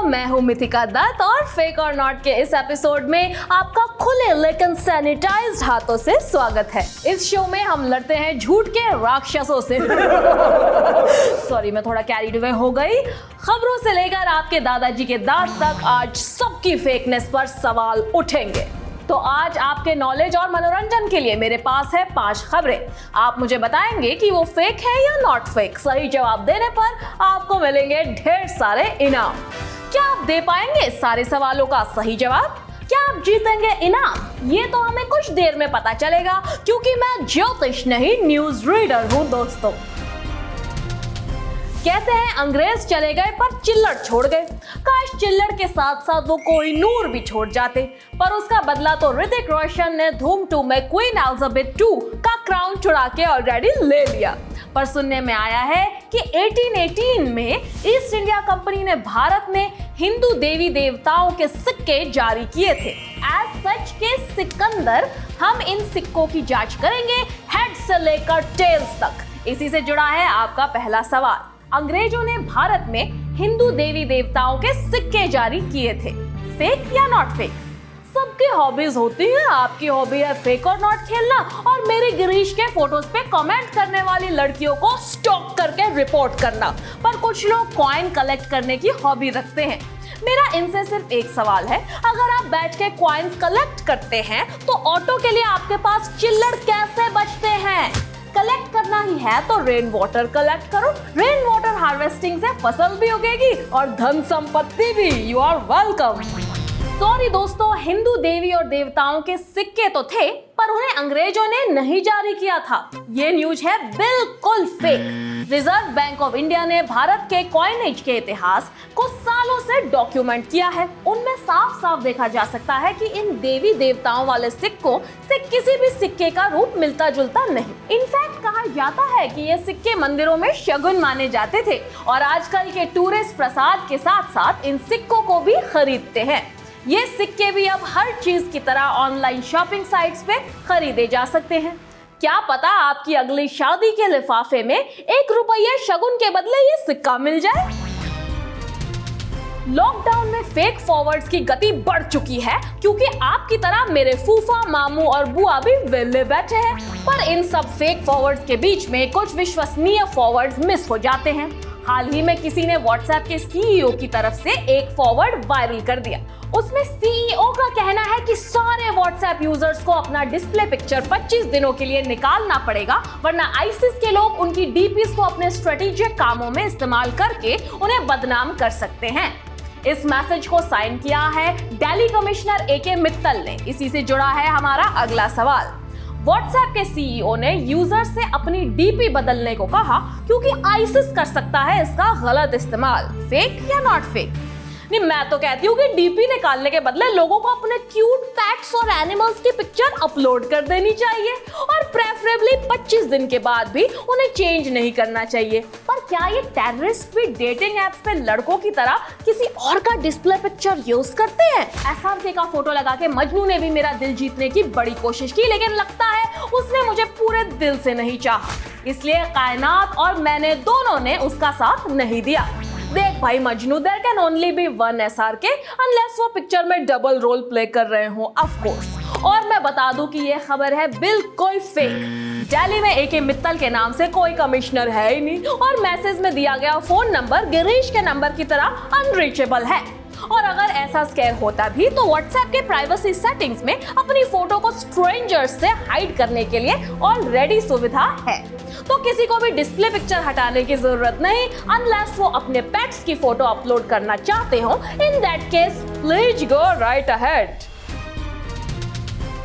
मैं हूँ मिथिका दत्त और फेक और नॉट के इस एपिसोड में आपका खुले लेकिन सैनिटाइज्ड हाथों से स्वागत है। इस शो में हम लड़ते हैं झूठ के राक्षसों से। सॉरी, मैं थोड़ा कैरीड अवे हो गई। खबरों से लेकर आपके दादाजी के दांत तक आज सबकी फेकनेस पर सवाल उठेंगे। तो आज आपके नॉलेज और मनोरंजन के लिए मेरे पास है 5 खबरें। आप मुझे बताएंगे कि वो फेक है या नॉट फेक। सही जवाब देने पर आपको मिलेंगे ढेर सारे इनाम। क्या आप दे पाएंगे सारे सवालों का सही जवाब? क्या आप जीतेंगे इनाम? ये तो हमें कुछ देर में पता चलेगा, क्योंकि मैं ज्योतिष नहीं न्यूज रीडर हूँ दोस्तों। कहते हैं अंग्रेज चले गए पर चिल्लड़ छोड़ गए। काश चिल्लड़ के साथ साथ वो कोहिनूर भी छोड़ जाते, पर उसका बदला तो ऋतिक रोशन ने धूम 2 में क्वीन एलिजाबेथ 2 का क्राउन चुरा के ऑलरेडी ले लिया। पर सुनने में आया है कि 1818 में ईस्ट इंडिया कंपनी ने भारत में हिंदू देवी देवताओं के सिक्के जारी किए थे। एज सच के सिकंदर, हम इन सिक्कों की जांच करेंगे हेड से लेकर टेल्स तक। इसी से जुड़ा है आपका पहला सवाल। अंग्रेजों ने भारत में हिंदू देवी देवताओं के सिक्के जारी किए थे। फेक या नॉट फेक? सबकी हॉबीज होती हैं। आपकी हॉबी है फेक और नॉट खेलना और मेरे गिरीश के फोटोज पे कमेंट करने वाली लड़कियों को स्टॉक करके रिपोर्ट करना। पर कुछ लोग कॉइन कलेक्ट करने की हॉबी रखते हैं। मेरा इनसे सिर्फ एक सवाल है, अगर आप बैठ के कॉइन्स कलेक्ट करते हैं तो ऑटो के लिए आपके पास चिल्लड़ कैसे बचते हैं? कलेक्ट करना ही है तो रेन वाटर कलेक्ट करो। रेन वाटर हार्वेस्टिंग से फसल भी उगेगी और धन संपत्ति भी। You are welcome. सॉरी दोस्तों, हिंदू देवी और देवताओं के सिक्के तो थे, पर उन्हें अंग्रेजों ने नहीं जारी किया था। ये न्यूज है बिल्कुल fake. Reserve bank of India ने भारत के कॉइनेज के इतिहास को सालों से डॉक्यूमेंट किया है। उनमें साफ साफ देखा जा सकता है कि इन देवी देवताओं वाले सिक्कों से किसी भी सिक्के का रूप मिलता जुलता नहीं। इनफैक्ट कहा जाता है कि ये सिक्के मंदिरों में शगुन माने जाते थे और आजकल के टूरिस्ट प्रसाद के साथ साथ इन सिक्कों को भी खरीदते हैं। ये सिक्के भी अब हर चीज की तरह ऑनलाइन शॉपिंग साइट्स पे खरीदे जा सकते हैं। क्या पता आपकी अगली शादी के लिफाफे में 1 रुपया शगुन के बदले ये सिक्का मिल जाए। लॉकडाउन में फेक फॉरवर्ड्स की गति बढ़ चुकी है, क्योंकि आपकी तरह मेरे फूफा, मामू और बुआ भी वेले बैठे हैं। पर इन सब फेक फॉरवर्ड्स के बीच में कुछ विश्वसनीय फॉरवर्ड्स मिस हो जाते हैं। हाल ही में किसी ने व्हाट्सएप के सीईओ की तरफ से एक फॉरवर्ड वायरल कर दिया। उसमें सीईओ का कहना है कि सारे व्हाट्सएप यूजर्स को अपना डिस्प्ले पिक्चर 25 दिनों के लिए निकालना पड़ेगा, वरना आईसिस के लोग उनकी डीपीज को अपने स्ट्रेटेजिक कामों में इस्तेमाल करके उन्हें बदनाम कर सकते हैं। इस मैसेज को साइन किया है दिल्ली कमिश्नर एके मित्तल ने। इसी से जुड़ा है हमारा अगला सवाल। व्हाट्सएप के सीईओ ने यूजर से अपनी डीपी बदलने को कहा, क्योंकि आईसिस कर सकता है इसका गलत इस्तेमाल। फेक या नॉट फेक? नहीं, मैं तो कहती हूँ कि डीपी निकालने के बदले लोगों को अपने क्यूट पेट्स और एनिमल्स की पिक्चर अपलोड कर देनी चाहिए और प्रेफरेबली 25 दिन के बाद भी उन्हें चेंज नहीं करना चाहिए। पर क्या ये टेररिस्ट भी डेटिंग एप्स पे लड़कों की तरह किसी और का डिस्प्ले पिक्चर यूज करते हैं? एसआरके का फोटो लगा के मजनू ने भी मेरा दिल जीतने की बड़ी कोशिश की, लेकिन लगता है उसने मुझे पूरे दिल से नहीं चाहा। इसलिए कायनात और मैंने दोनों ने उसका साथ नहीं दिया। देख भाई Majnu, there can only be 1 SRK unless वो पिक्चर में डबल रोल प्ले कर रहे हो, ऑफ कोर्स। और मैं बता दूं कि ये खबर है बिल्कुल फेक। दिल्ली में एके मित्तल के नाम से कोई कमिश्नर है ही नहीं और मैसेज में दिया गया फोन नंबर गिरीश के नंबर की तरह अनरीचेबल है। और अगर ऐसा स्कैम होता भी तो व्हाट्सएप के प्राइवेसी सेटिंग्स में अपनी फोटो को स्ट्रेंजर्स से हाइड करने के लिए ऑलरेडी सुविधा है। तो किसी को भी डिस्प्ले पिक्चर हटाने की जरूरत नहीं, अनलेस वो अपने पेट्स की फोटो अपलोड करना चाहते हो। In that case please go right ahead.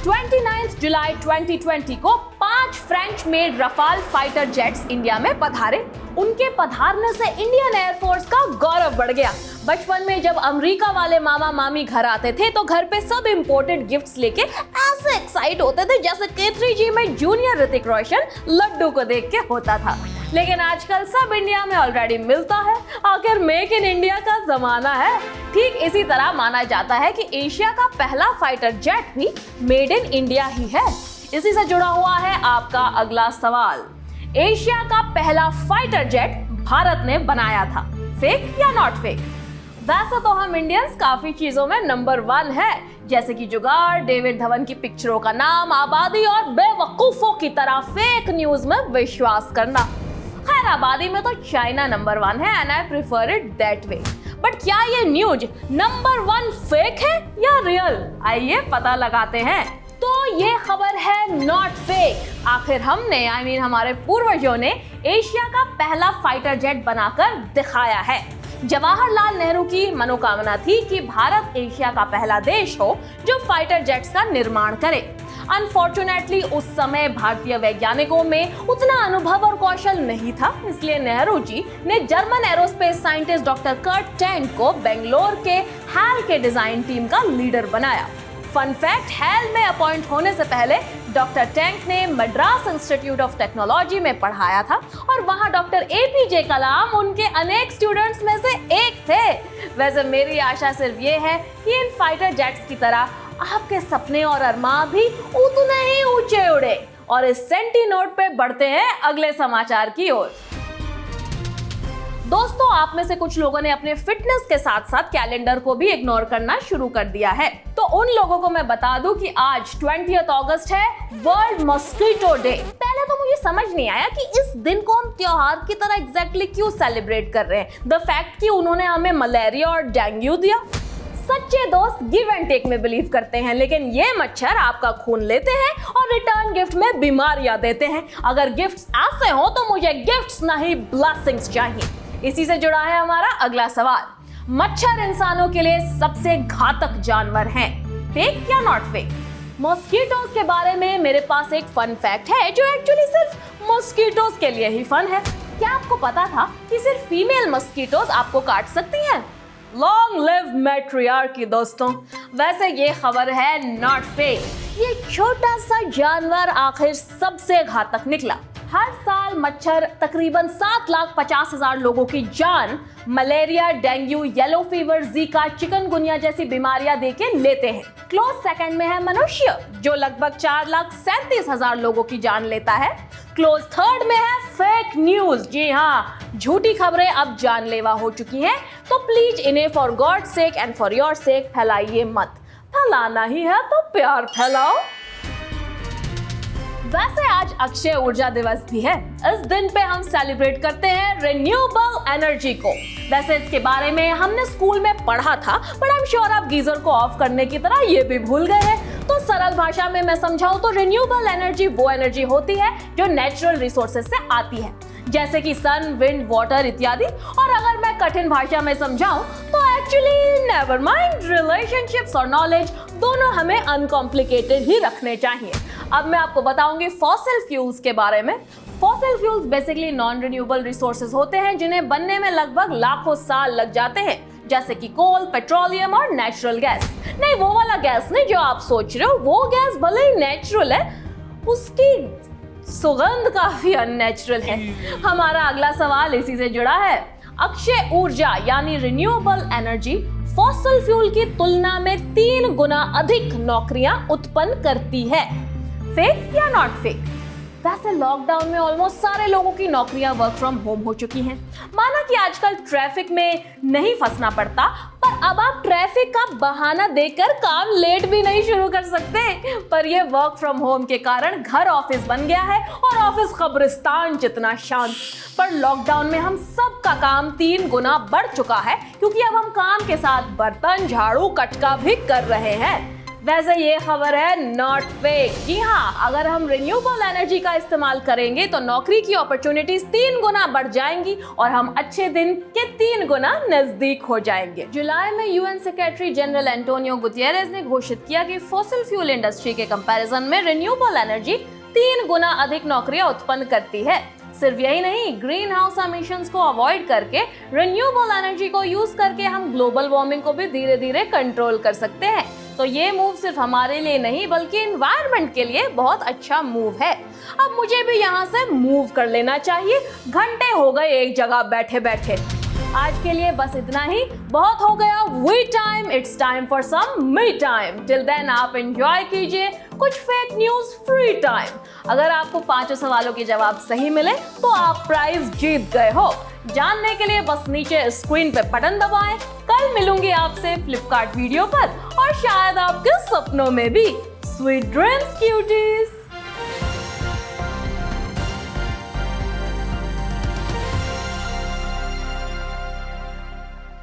29 जुलाई 2020 को 5 French made Rafale fighter jets India में पधारे। उनके पधारने से इंडियन एयरफोर्स का गौरव बढ़ गया। बचपन में जब अमेरिका वाले मामा मामी घर आते थे तो घर पे सब इंपोर्टेड गिफ्ट्स लेके ऐसे एक्साइट होते थे जैसे K3G में जूनियर ऋतिक रोशन लड्डू को देख के होता था। लेकिन आजकल सब इंडिया में ऑलरेडी मिलता है। आखिर मेक इन इंडिया का जमाना है। ठीक इसी तरह माना जाता है कि एशिया का पहला फाइटर जेट भी मेड इन इंडिया ही है। इसी से जुड़ा हुआ है आपका अगला सवाल। एशिया का पहला फाइटर जेट भारत ने बनाया था। फेक या नॉट फेक? वैसे तो हम इंडियंस काफी चीजों में नंबर 1 है, जैसे कि जुगाड़, डेविड धवन की पिक्चरों का नाम, आबादी और बेवकूफों की तरह फेक न्यूज में विश्वास करना। खैर, आबादी में तो चाइना नंबर 1 है and I prefer it that way. But क्या ये न्यूज नंबर 1 फेक है या रियल? आइए पता लगाते हैं। तो ये खबर है नॉट फेक। आखिर हमने हमारे पूर्वजों ने एशिया का पहला फाइटर जेट बनाकर दिखाया है। जवाहरलाल नेहरू की मनोकामना थी कि भारत एशिया का पहला देश हो जो फाइटर जेट्स का निर्माण करे। अनफॉर्चुनेटली उस समय भारतीय वैज्ञानिकों में उतना अनुभव और कौशल नहीं था, इसलिए नेहरू जी ने German aerospace scientist doctor Kurt Tank को बेंगलोर के हैल के डिजाइन टीम का लीडर बनाया। फन फैक्ट, हैल में अपॉइंट होने से पहले डॉक्टर टैंक ने मद्रास इंस्टीट्यूट ऑफ टेक्नोलॉजी में पढ़ाया था और वहां डॉक्टर एपीजे कलाम उनके अनेक स्टूडेंट्स में से एक थे। वैसे मेरी आशा सिर्फ ये है कि इन फाइटर जेट्स की तरह आपके सपने और अरमान भी उतने ही ऊंचे उड़े। और इस सेंटी नोट पे बढ़ते हैं अगले समाचार की ओर। दोस्तों, आप में से कुछ लोगों ने अपने फिटनेस के साथ साथ कैलेंडर को भी इग्नोर करना शुरू कर दिया है। तो उन लोगों को मैं बता दूं कि आज 20 अगस्त है, वर्ल्ड मॉस्किटो डे। पहले तो मुझे समझ नहीं आया कि इस दिन को हम त्योहार की तरह एग्जैक्टली क्यों सेलिब्रेट कर रहे हैं। द फैक्ट कि उन्होंने हमें मलेरिया और डेंगू दिया। सच्चे दोस्त गिव एंड टेक में बिलीव करते हैं, लेकिन ये मच्छर आपका खून लेते हैं और रिटर्न गिफ्ट में बीमारियां देते हैं। अगर गिफ्ट्स ऐसे हो तो मुझे गिफ्ट्स नहीं ब्लेसिंग्स चाहिए। इसी से जुड़ा है हमारा अगला सवाल। मच्छर इंसानों के लिए सबसे घातक जानवर हैं, फेक या नॉट फेक? मॉस्किटोज के बारे में मेरे पास एक फन फैक्ट है जो एक्चुअली सिर्फ मॉस्किटोज के लिए ही फन है। क्या आपको पता था कि सिर्फ फीमेल मॉस्किटोज आपको काट सकती हैं? लॉन्ग लिव मैट्रियार्की दोस्तों। वैसे ये खबर है नॉट फेक। ये छोटा सा जानवर आखिर सबसे घातक निकला। हर साल मच्छर तकरीबन 7,50,000 लोगों की जान malaria, dengue, yellow fever, Zika, chikungunya जैसी बीमारियां देके लेते हैं। क्लोज सेकंड में है मनुष्य जो लगभग 4,37,000 लोगों की जान लेता है। क्लोज थर्ड में है फेक न्यूज। जी हाँ, झूठी खबरें अब जानलेवा हो चुकी हैं, तो प्लीज इन्हें for God sake and for your sake फैलाइए मत। फैलाना ही है तो प्यार फैलाओ। वैसे आज अक्षय ऊर्जा दिवस भी है। इस दिन पे हम सेलिब्रेट करते हैं रिन्यूएबल एनर्जी को। वैसे इसके बारे में हमने स्कूल में पढ़ा था, बट आई एम श्योर आप गीजर को ऑफ करने की तरह ये भी भूल गए हैं। तो सरल भाषा में मैं समझाऊं तो रिन्यूएबल एनर्जी वो एनर्जी होती है जो नेचुरल रिसोर्सेज से आती है, जैसे कि सन, विंड, वाटर इत्यादि। और अगर मैं कठिन भाषा में समझाऊं तो एक्चुअली नेवर माइंड, रिलेशनशिप्स और नॉलेज दोनों हमें अनकॉम्प्लिकेटेड ही रखने चाहिए। अब मैं आपको बताऊंगी फॉसिल फ्यूल्स के बारे में। Fossil fuels basically non renewable resources होते हैं जिन्हें बनने में लगभग लाखों साल लग जाते हैं, जैसे कि कोल, पेट्रोलियम और नेचुरल गैस। नहीं, वो वाला गैस नहीं जो आप सोच रहे हो। वो गैस भले ही नेचुरल है, उसकी सुगंध काफी अननेचुरल है। हमारा अगला सवाल इसी से जुड़ा है। अक्षय ऊर्जा यानी रिन्यूएबल एनर्जी फॉसिल फ्यूल की तुलना में 3 गुना अधिक नौकरियां उत्पन्न करती है। फेक या नॉट फेक? वैसे लॉकडाउन में ऑलमोस्ट सारे लोगों की नौकरियां वर्क फ्रॉम होम हो चुकी हैं। माना कि आजकल ट्रैफिक में नहीं फंसना पड़ता, पर अब आप ट्रैफिक का बहाना देकर काम लेट भी नहीं शुरू कर सकते। पर ये वर्क फ्रॉम होम के कारण घर ऑफिस बन गया है और ऑफिस कब्रिस्तान जितना शांत। पर लॉकडाउन में हम सब का काम 3 गुना बढ़ चुका है, क्योंकि अब हम काम के साथ बर्तन, झाड़ू, कटका भी कर रहे हैं। वैसे ये खबर है नॉट फेक। जी हाँ, अगर हम रिन्यूएबल एनर्जी का इस्तेमाल करेंगे तो नौकरी की अपॉर्चुनिटीज 3 गुना बढ़ जाएंगी और हम अच्छे दिन के 3 गुना नजदीक हो जाएंगे। जुलाई में UN secretary general Antonio Guterres ने घोषित किया कि फॉसिल फ्यूल इंडस्ट्री के कंपैरिजन में रिन्यूएबल एनर्जी 3 गुना अधिक नौकरियां उत्पन्न करती है। सिर्फ यही नहीं, ग्रीन हाउस एमिशंस को अवॉइड करके रिन्यूएबल एनर्जी को यूज करके हम ग्लोबल वार्मिंग को भी धीरे धीरे कंट्रोल कर सकते हैं। तो ये मूव सिर्फ हमारे लिए नहीं बल्कि एनवायरनमेंट के लिए बहुत अच्छा मूव है। अब मुझे भी यहाँ से मूव कर लेना चाहिए, घंटे हो गए एक जगह बैठे बैठे। आज के लिए बस इतना ही, बहुत हो गया we time team, it's time for some me time. Till then आप एंजॉय कीजिए कुछ फेक न्यूज फ्री टाइम। अगर आपको 5 सवालों के जवाब सही मिले तो आप प्राइज जीत गए हो। जानने के लिए बस नीचे स्क्रीन पे बटन दबाएं। कल मिलूंगी आपसे फ्लिपकार्ट वीडियो पर और शायद आपके सपनों में भी। Sweet dreams cuties.